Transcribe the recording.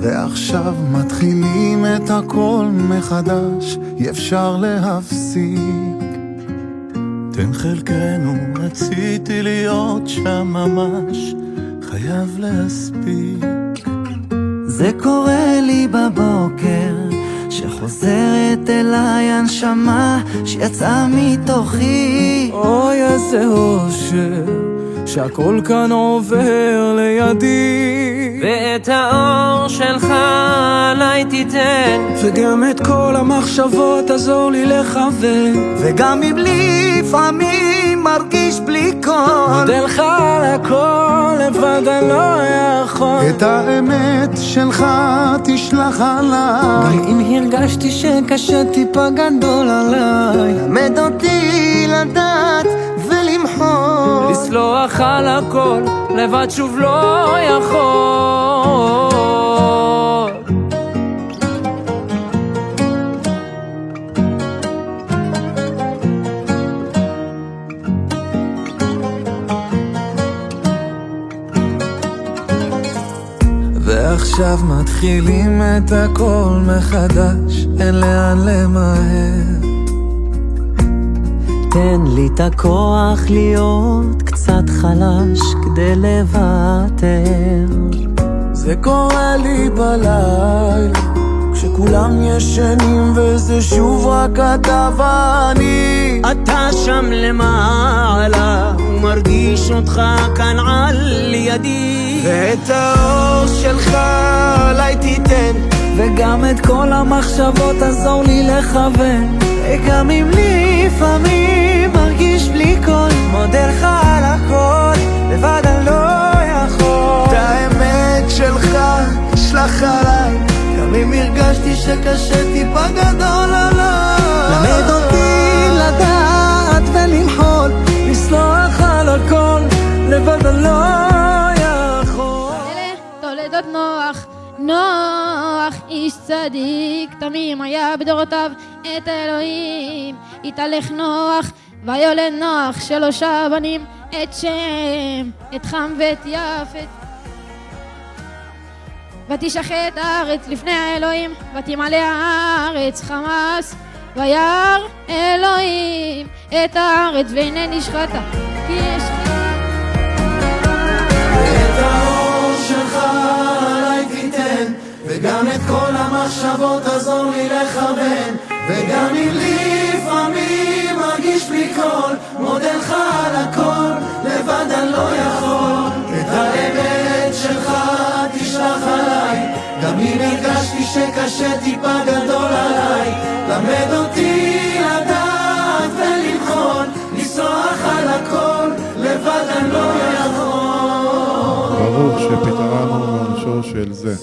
ועכשיו מתחילים את הכל מחדש, אי אפשר להפסיק. תן חלקנו, רציתי להיות שם ממש, חייב להספיק. זה קורה לי בבוקר, שחוזרת אליי הנשמה שיצאה מתוכי. אוי איזה אושר, שהכל כאן עובר לידי. ואת האור שלך עליי תיתן, וגם את כל המחשבות עזור לי לכוון. וגם אם לפעמים מרגיש בלי קול, מודה לך על הכל, לבד אני לא יכול. את האמת שלך תשלח עליי, גם אם הרגשתי שקשה טיפה גדול עליי. למד אותי לדעת ולמחול, לסלוח על הכל, לבד שוב לא יכול. ועכשיו מתחילים את הכל מחדש, אין לאן למהר. תן לי את הכוח להיות קצת חלש כדי לוותר. זה קורה לי בלילה, כשכולם ישנים וזה שוב רק אתה ואני. אתה שם למעלה, ומרגיש אותך כאן על ידי. ואת האור שלך עליי תיתן, וגם את כל המחשבות עזור לי לכוון. וגם אם לפעמים מרגיש בלי קול, מודה לך על הכל, לבד אני לא יכול. את האמת שלך שלח עליי, גם אם הרגשתי שקשה טיפה גדול עליי. למד אותי לדעת ולמחול, לסלוח על הכל, לבד אני לא יכול. אלה תולדות נוח, נוח איש צדיק, תמים היה בדורותיו את האלוהים. התהלך נוח ויולד נוח 3 בנים, את שם, את חם ואת יפת. ותשחט הארץ לפני האלוהים, ותמלא הארץ חמס. וירא אלוהים את הארץ והנה נשחטה, כי יש את האור שלך עליי תיתן, וגם את כל המחשבות עזור לי לכוון. וגם אם לפעמים מרגיש בלי קול, מודה לך על הכל, לבד אני לא יכול. את האמת שלך תשלח עליי, גם אם הרגשתי שקשה טיפה גדול עליי. למד אותי לדעת ולמחול, לסלוח על הכל, לבד אני לא יכול. ברור שפתרנו עונשו של זה.